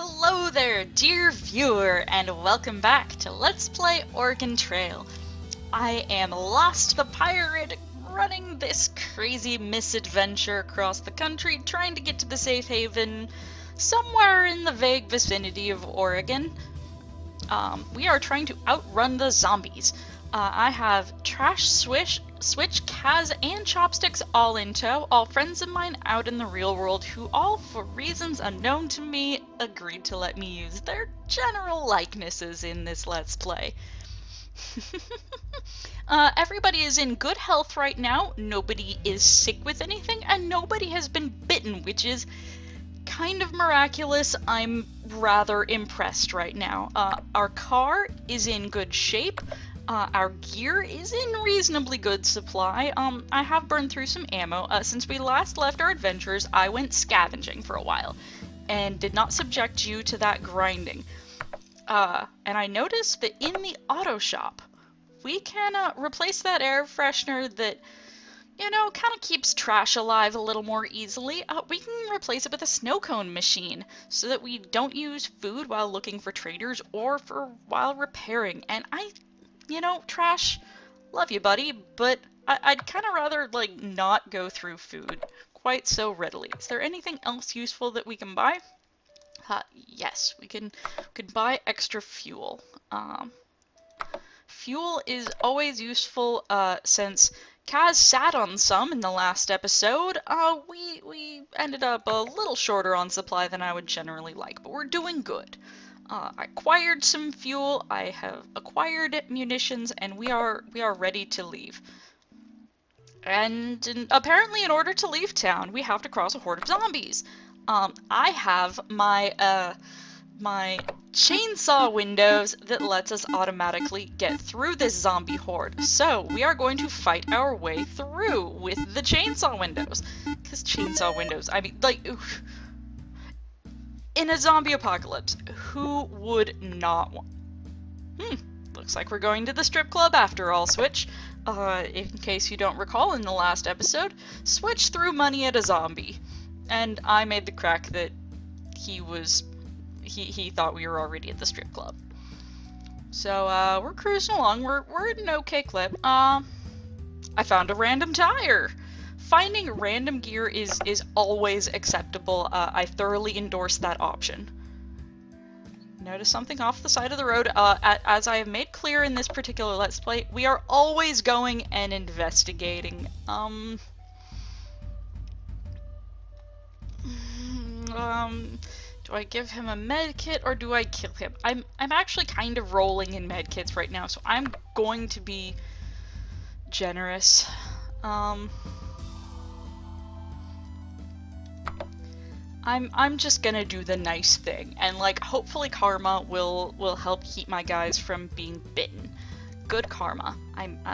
Hello there, dear viewer, and welcome back to Let's Play Oregon Trail. I am Lost the Pirate, running this crazy misadventure across the country, trying to get to the safe haven somewhere in the vague vicinity of Oregon. We are trying to outrun the zombies. I have Trash, Switch, Kaz, and Chopsticks all in tow, all friends of mine out in the real world who all, for reasons unknown to me, agreed to let me use their general likenesses in this Let's Play. Everybody is in good health right now, nobody is sick with anything, and nobody has been bitten, which is kind of miraculous. I'm rather impressed right now. Our car is in good shape. Our gear is in reasonably good supply. I have burned through some ammo. Since we last left our adventures, I went scavenging for a while and did not subject you to that grinding. And I noticed that in the auto shop, we can replace that air freshener that, you know, kind of keeps trash alive a little more easily. We can replace it with a snow cone machine so that we don't use food while looking for traders or while repairing. And you know, Trash, love you, buddy, but I'd kind of rather, like, not go through food quite so readily. Is there anything else useful that we can buy? Yes, we can buy extra fuel. Fuel is always useful, since Kaz sat on some in the last episode. We ended up a little shorter on supply than I would generally like, but we're doing good. I acquired some fuel, I have acquired munitions, and we are ready to leave. And apparently in order to leave town, we have to cross a horde of zombies. I have my chainsaw windows that lets us automatically get through this zombie horde. So we are going to fight our way through with the chainsaw windows. Because chainsaw windows, I mean, like, oof. In a zombie apocalypse, who would not want... Looks like we're going to the strip club after all, Switch. In case you don't recall, in the last episode, Switch threw money at a zombie. And I made the crack that he thought we were already at the strip club. So, we're cruising along. We're at an okay clip. I found a random tire! Finding random gear is always acceptable. I thoroughly endorse that option. Notice something off the side of the road. As I have made clear in this particular Let's Play, we are always going and investigating. Do I give him a med kit or do I kill him? I'm actually kind of rolling in med kits right now, so I'm going to be generous. I'm just gonna do the nice thing, and like hopefully karma will help keep my guys from being bitten. Good karma.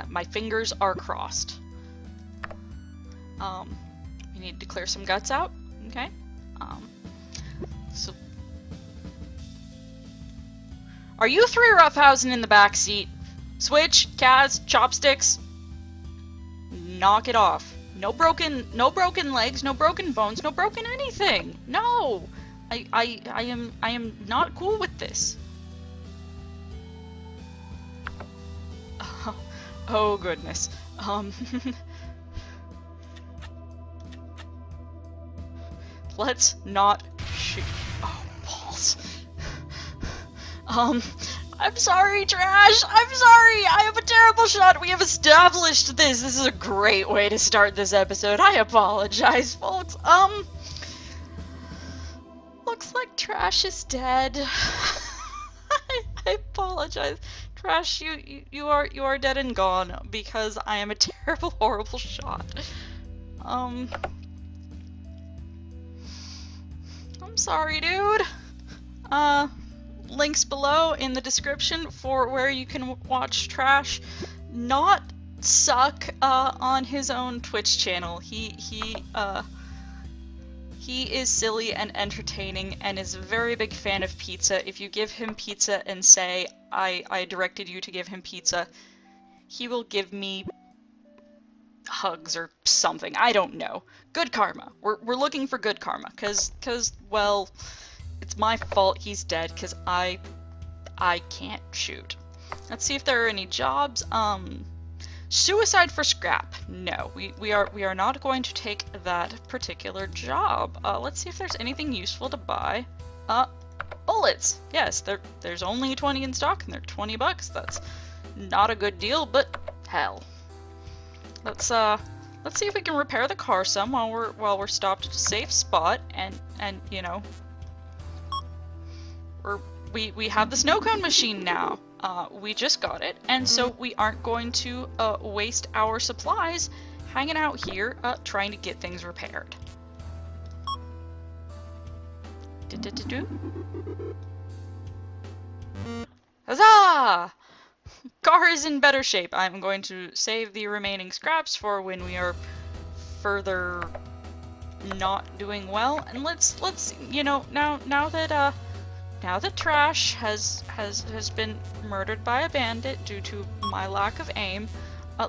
My fingers are crossed. We need to clear some guts out. Okay. So are you three roughhousing in the back seat? Switch, Kaz, Chopsticks. Knock it off. No broken legs, no broken bones, no broken anything. No, I am not cool with this. Oh goodness. Let's not shoot. Oh balls. I'm sorry, Trash! I'm sorry! I have a terrible shot! We have established this! This is a great way to start this episode. I apologize, folks. Looks like Trash is dead. I apologize. Trash, you are dead and gone because I am a terrible, horrible shot. I'm sorry, dude. Links below in the description for where you can watch Trash not suck on his own Twitch channel. He is silly and entertaining and is a very big fan of pizza. If you give him pizza and say I directed you to give him pizza, he will give me hugs or something. I don't know. Good karma. We're looking for good karma, cause well, it's my fault he's dead, because I can't shoot. Let's see if there are any jobs. Suicide for scrap. No, we are not going to take that particular job. Let's see if there's anything useful to buy. Bullets. Yes, there's only 20 in stock, and they're 20 bucks. That's not a good deal, but hell. Let's see if we can repair the car some while we're stopped at a safe spot, and you know, we have the snow cone machine now. We just got it, and so we aren't going to waste our supplies hanging out here trying to get things repaired. Huzzah! Car is in better shape. I'm going to save the remaining scraps for when we are further not doing well. And let's you know, now that Trash has been murdered by a bandit due to my lack of aim,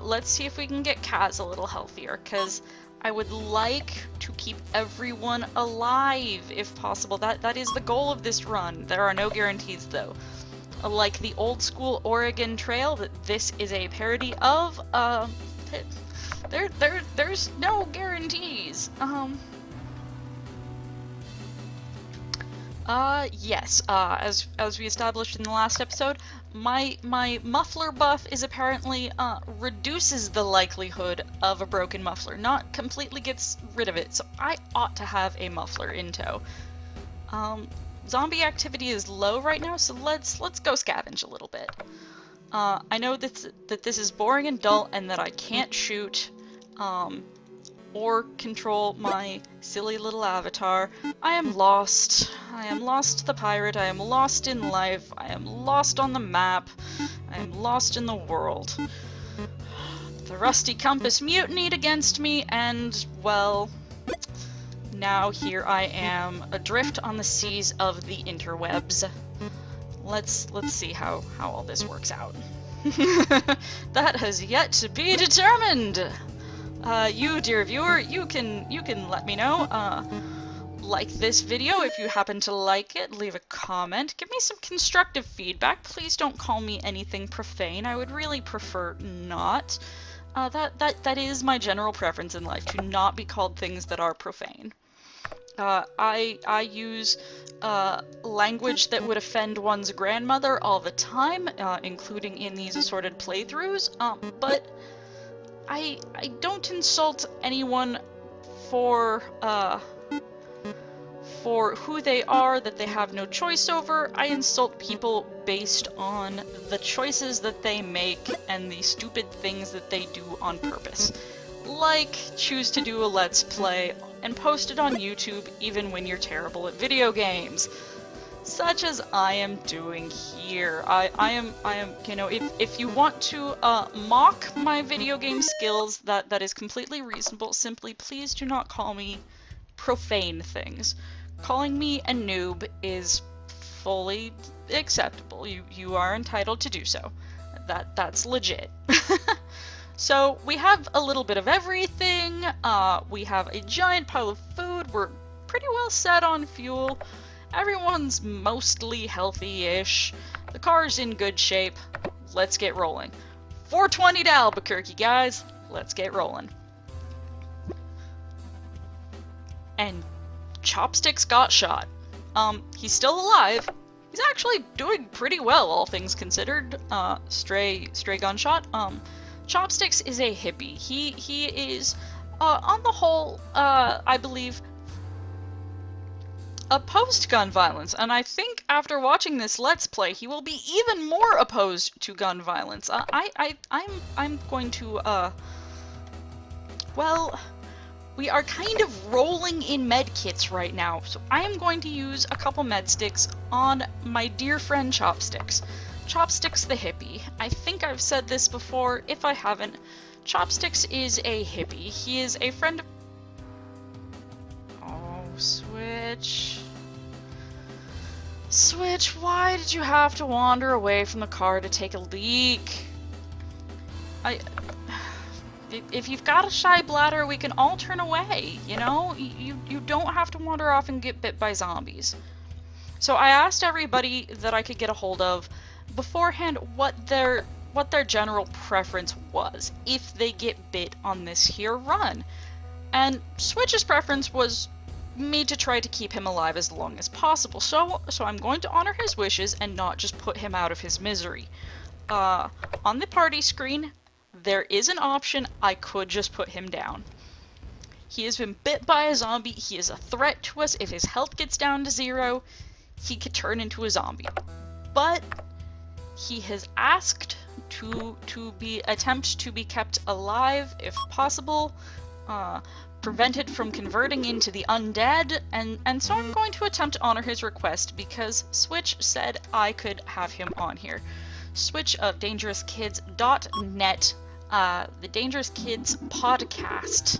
let's see if we can get Kaz a little healthier, because I would like to keep everyone alive if possible. That is the goal of this run. There are no guarantees though. Like the old school Oregon Trail that this is a parody of, there's no guarantees. Yes, as we established in the last episode, my muffler buff is apparently, reduces the likelihood of a broken muffler, not completely gets rid of it, so I ought to have a muffler in tow. Zombie activity is low right now, so let's go scavenge a little bit. I know that this is boring and dull, and that I can't shoot, or control my silly little avatar. I am lost. I am lost the pirate. I am lost in life. I am lost on the map. I am lost in the world. The rusty compass mutinied against me, and, well, now here I am, adrift on the seas of the interwebs. Let's see how all this works out. That has yet to be determined. You, dear viewer, you can let me know. Like this video if you happen to like it, leave a comment, give me some constructive feedback. Please don't call me anything profane. I would really prefer not. That is my general preference in life, to not be called things that are profane. I use language that would offend one's grandmother all the time, including in these assorted playthroughs, but I don't insult anyone for who they are, that they have no choice over. I insult people based on the choices that they make and the stupid things that they do on purpose. Like, choose to do a Let's Play and post it on YouTube even when you're terrible at video games. Such as I am doing here. I am, you know, if you want to mock my video game skills, that is completely reasonable. Simply, please do not call me profane things. Calling me a noob is fully acceptable. You are entitled to do so. That's legit. So we have a little bit of everything. We have a giant pile of food. We're pretty well set on fuel. Everyone's mostly healthy-ish. The car's in good shape. Let's get rolling. 420 to Albuquerque, guys. Let's get rolling. And Chopsticks got shot. He's still alive. He's actually doing pretty well, all things considered. Stray gunshot. Chopsticks is a hippie. He is, on the whole, I believe, opposed to gun violence, and I think after watching this Let's Play, he will be even more opposed to gun violence. I'm going to, well, we are kind of rolling in med kits right now, so I am going to use a couple med sticks on my dear friend Chopsticks. Chopsticks the hippie. I think I've said this before. If I haven't, Chopsticks is a hippie. He is a friend of... Oh, Switch. Switch, why did you have to wander away from the car to take a leak? If you've got a shy bladder, we can all turn away, you know? You don't have to wander off and get bit by zombies. So I asked everybody that I could get a hold of beforehand what their general preference was if they get bit on this here run. And Switch's preference was me to try to keep him alive as long as possible. So I'm going to honor his wishes and not just put him out of his misery. On the party screen, there is an option I could just put him down. He has been bit by a zombie. He is a threat to us. If his health gets down to 0, he could turn into a zombie. But he has asked to attempt to be kept alive if possible, prevented from converting into the undead, and so I'm going to attempt to honor his request because Switch said I could have him on here. Switch of DangerousKids.net, the Dangerous Kids podcast.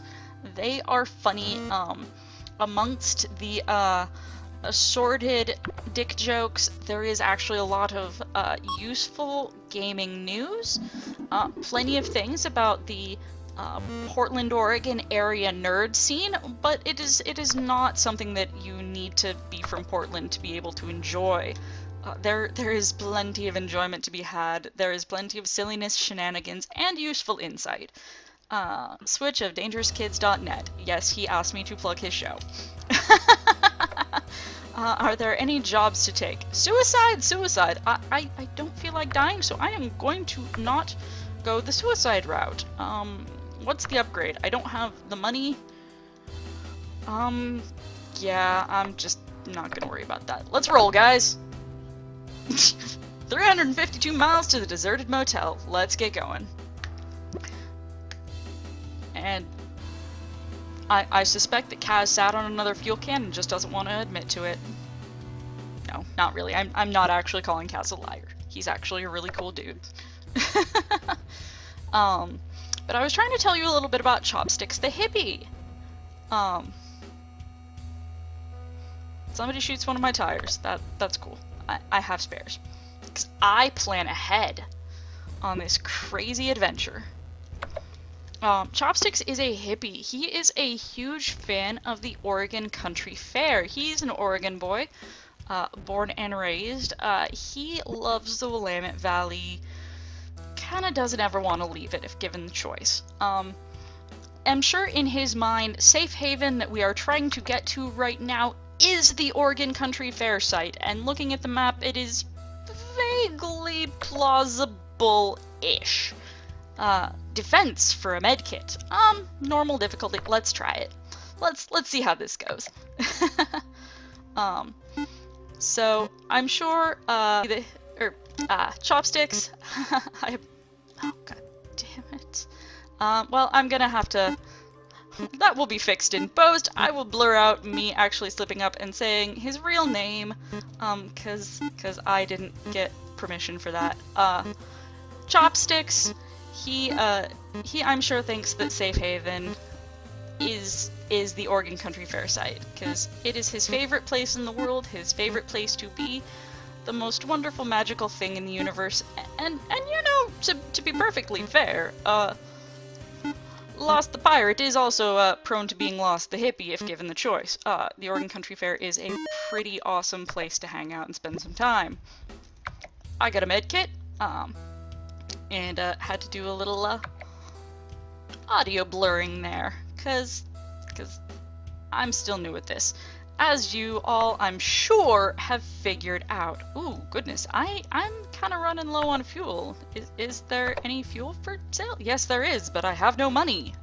They are funny. Amongst the assorted dick jokes, there is actually a lot of useful gaming news, plenty of things about the Portland, Oregon area nerd scene, but it is not something that you need to be from Portland to be able to enjoy. There is plenty of enjoyment to be had. There is plenty of silliness, shenanigans, and useful insight. Switch of DangerousKids.net. Yes, he asked me to plug his show. Are there any jobs to take? Suicide! I don't feel like dying, so I am going to not go the suicide route. What's the upgrade? I don't have the money. Yeah, I'm just not gonna worry about that. Let's roll, guys! 352 miles to the deserted motel. Let's get going. And I suspect that Kaz sat on another fuel can and just doesn't want to admit to it. No, not really. I'm not actually calling Kaz a liar. He's actually a really cool dude. But I was trying to tell you a little bit about Chopsticks the hippie. Somebody shoots one of my tires. That's cool. I have spares. 'Cause I plan ahead on this crazy adventure. Chopsticks is a hippie. He is a huge fan of the Oregon Country Fair. He's an Oregon boy, born and raised. He loves the Willamette Valley. Kinda doesn't ever want to leave it if given the choice. I'm sure in his mind, Safe Haven that we are trying to get to right now is the Oregon Country Fair site, and looking at the map, it is vaguely plausible-ish. Defense for a medkit. Normal difficulty. Let's try it. Let's see how this goes. So I'm sure Chopsticks. Oh god damn it. Well, I'm gonna have to. That will be fixed in post. I will blur out me actually slipping up and saying his real name, cause I didn't get permission for that. Chopsticks. He I'm sure thinks that Safe Haven is the Oregon Country Fair site, because it is his favorite place in the world, his favorite place to be, the most wonderful magical thing in the universe, and you know, to be perfectly fair, Lost the Pirate is also prone to being Lost the Hippie if given the choice. The Oregon Country Fair is a pretty awesome place to hang out and spend some time. I got a med kit, and had to do a little audio blurring there, cause I'm still new at this, as you all, I'm sure, have figured out. Ooh, goodness, I'm kind of running low on fuel. Is there any fuel for sale? Yes, there is, but I have no money.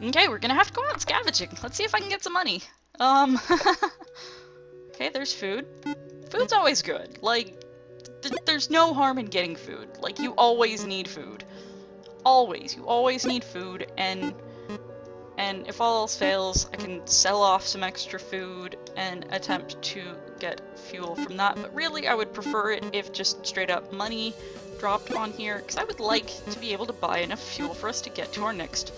Okay, we're gonna have to go out scavenging. Let's see if I can get some money. Okay, there's food. Food's always good. Like, there's no harm in getting food. Like, you always need food. Always. You always need food, and if all else fails, I can sell off some extra food and attempt to get fuel from that. But really, I would prefer it if just straight up money dropped on here, because I would like to be able to buy enough fuel for us to get to our next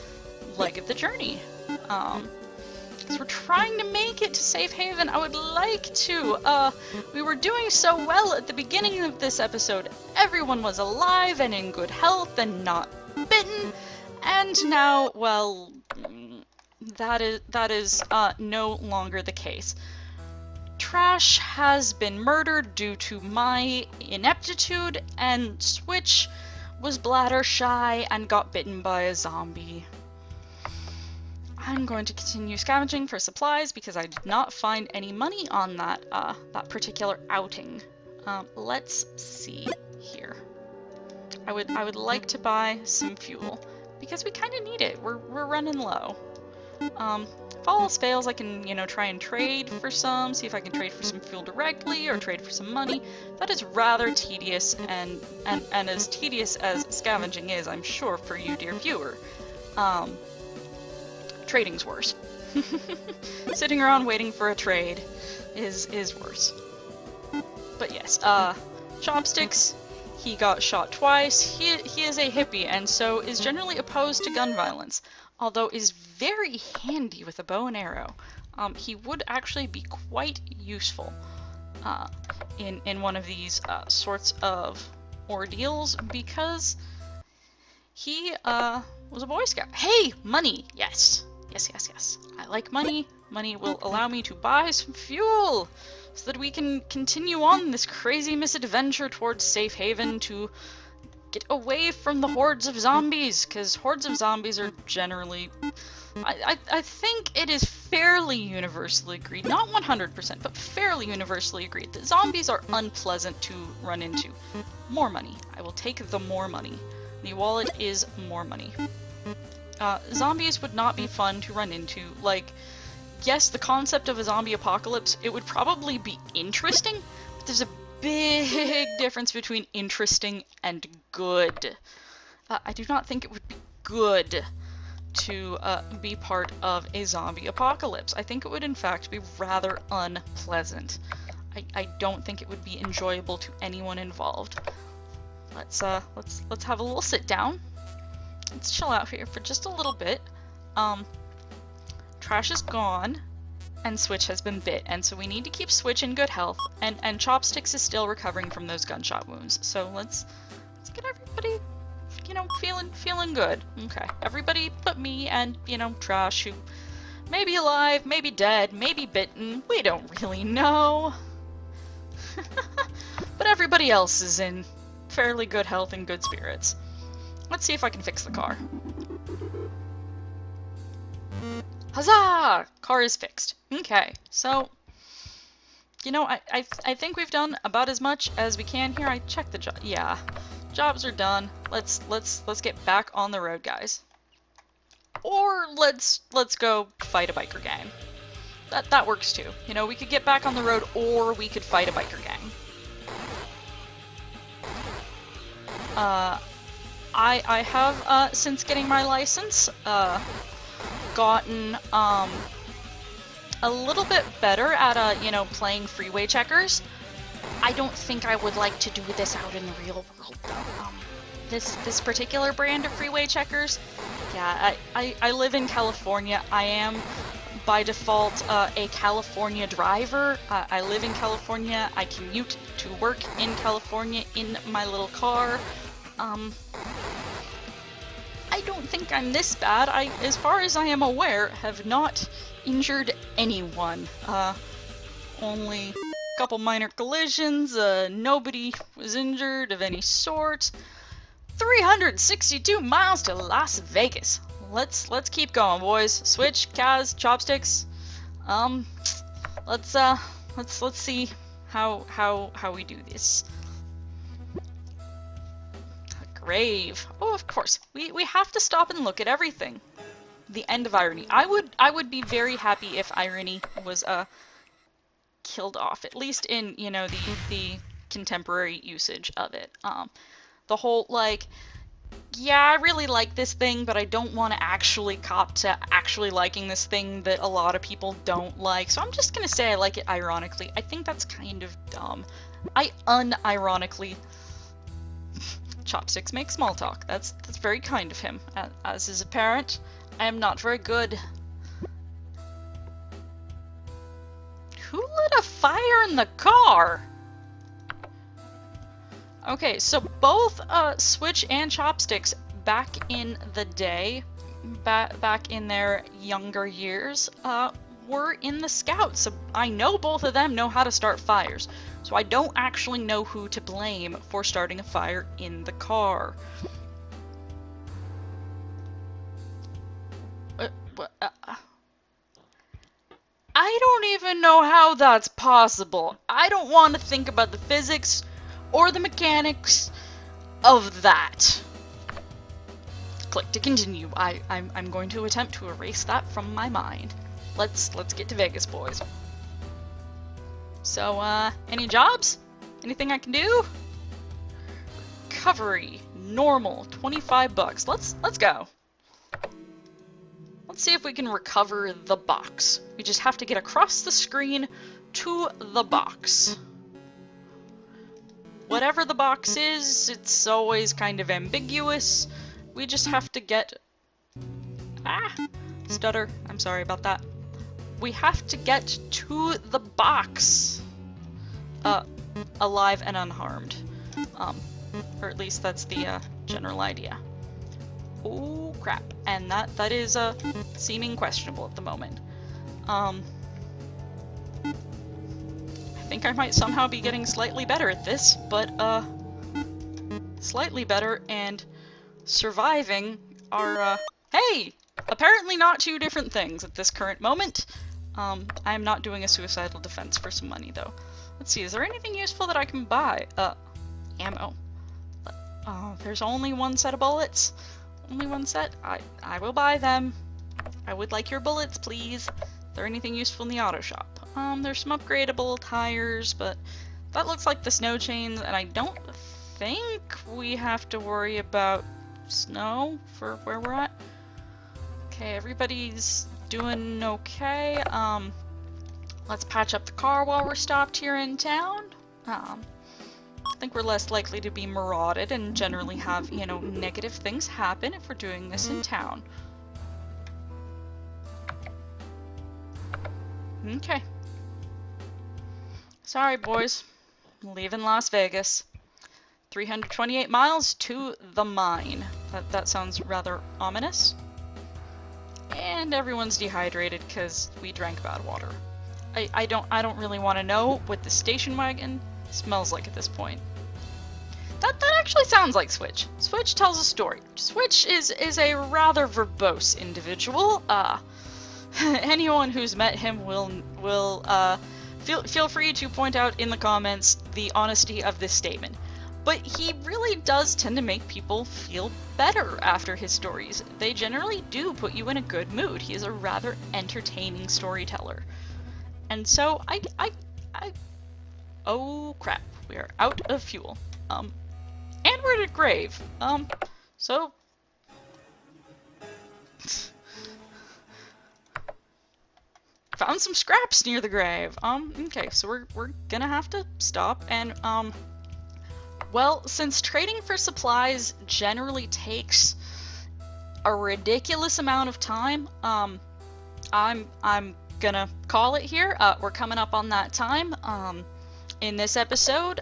leg of the journey. Because we're trying to make it to Safe Haven. I would like to. We were doing so well at the beginning of this episode. Everyone was alive and in good health and not bitten. And now, well, that is no longer the case. Trash has been murdered due to my ineptitude, and Switch was bladder shy and got bitten by a zombie. I'm going to continue scavenging for supplies because I did not find any money on that particular outing. Let's see here. I would like to buy some fuel because we kind of need it. We're running low. If all else fails, I can, try and trade for some, see if I can trade for some fuel directly or trade for some money. That is rather tedious, and as tedious as scavenging is, I'm sure, for you, dear viewer. Trading's worse. Sitting around waiting for a trade is worse. But yes, Chopsticks, he got shot twice. He is a hippie, and so is generally opposed to gun violence, although is very handy with a bow and arrow. He would actually be quite useful in one of these sorts of ordeals, because he was a Boy Scout. Hey, money! Yes. Yes. I like money. Money will allow me to buy some fuel so that we can continue on this crazy misadventure towards Safe Haven to get away from the hordes of zombies, because hordes of zombies are generally... I think it is fairly universally agreed, not 100%, but fairly universally agreed, that zombies are unpleasant to run into. More money. I will take the more money. The wallet is more money. Zombies would not be fun to run into. Like, yes, the concept of a zombie apocalypse, it would probably be interesting, but there's a big difference between interesting and good. I do not think it would be good to be part of a zombie apocalypse. I think it would in fact be rather unpleasant. I don't think it would be enjoyable to anyone involved. Let's have a little sit down. Let's chill out here for just a little bit. Trash is gone, and Switch has been bit, and so we need to keep Switch in good health, and Chopsticks is still recovering from those gunshot wounds. So let's get everybody, feeling good. Okay, everybody but me and, Trash, who may be alive, maybe dead, maybe bitten. We don't really know. But everybody else is in fairly good health and good spirits. Let's see if I can fix the car. Huzzah! Car is fixed. Okay, so, I think we've done about as much as we can here. I checked the job. Yeah, jobs are done. Let's get back on the road, guys. Or let's go fight a biker gang. That works too. We could get back on the road, or we could fight a biker gang. I have, since getting my license, gotten, a little bit better at, playing freeway checkers. I don't think I would like to do this out in the real world, though. This particular brand of freeway checkers, yeah, I live in California. I am, by default, a California driver. I live in California. I commute to work in California in my little car. I don't think I'm this bad. I, as far as I am aware, have not injured anyone. Only a couple minor collisions, nobody was injured of any sort. 362 miles to Las Vegas. Let's keep going, boys. Switch, Kaz, Chopsticks. Let's see how we do this. Grave. Oh, of course. We have to stop and look at everything. The end of irony. I would be very happy if irony was killed off, at least in, the contemporary usage of it. The whole, like, yeah, I really like this thing, but I don't want to actually cop to actually liking this thing that a lot of people don't like, so I'm just gonna say I like it ironically. I think that's kind of dumb. I unironically... Chopsticks make small talk. That's very kind of him. As is apparent, I am not very good. Who lit a fire in the car? Okay, so both Switch and Chopsticks back in the day back in their younger years, were in the Scouts. So I know both of them know how to start fires. So I don't actually know who to blame for starting a fire in the car. I don't even know how that's possible. I don't want to think about the physics or the mechanics of that. Click to continue. I'm going to attempt to erase that from my mind. Let's get to Vegas, boys. So, any jobs? Anything I can do? Recovery, normal, 25 bucks. Let's go. Let's see if we can recover the box. We just have to get across the screen to the box. Whatever the box is, it's always kind of ambiguous. We just have to get... Stutter. I'm sorry about that. We have to get to the box. Alive and unharmed. Or at least that's the general idea. Oh crap, and that is seeming questionable at the moment. I think I might somehow be getting slightly better at this, but slightly better and surviving are hey, apparently not two different things at this current moment. I am not doing a suicidal defense for some money though. Let's see, is there anything useful that I can buy? Ammo. Oh, there's only one set of bullets. Only one set? I will buy them. I would like your bullets, please. Is there anything useful in the auto shop? There's some upgradable tires, but that looks like the snow chains, and I don't think we have to worry about snow for where we're at. Okay, everybody's doing okay. Let's patch up the car while we're stopped here in town. I think we're less likely to be marauded and generally have, you know, negative things happen if we're doing this in town. Okay. Sorry, boys. Leaving Las Vegas. 328 miles to the mine. That sounds rather ominous. And everyone's dehydrated because we drank bad water. I don't really want to know what the station wagon smells like at this point. That actually sounds like Switch. Switch tells a story. Switch is a rather verbose individual. Anyone who's met him will feel free to point out in the comments the honesty of this statement. But he really does tend to make people feel better after his stories. They generally do put you in a good mood. He is a rather entertaining storyteller. And so oh crap, we are out of fuel. And we're at a grave. So found some scraps near the grave. Okay, so we're gonna have to stop and well, since trading for supplies generally takes a ridiculous amount of time, I'm gonna call it here. We're coming up on that time. In this episode,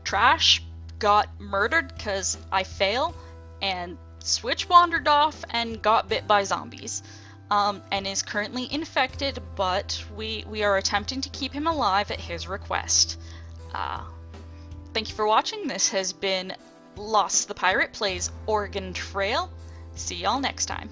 Trash got murdered because I fail, and Switch wandered off and got bit by zombies, and is currently infected, but we are attempting to keep him alive at his request. Thank you for watching. This has been Lost the Pirate Plays Oregon Trail. See y'all next time.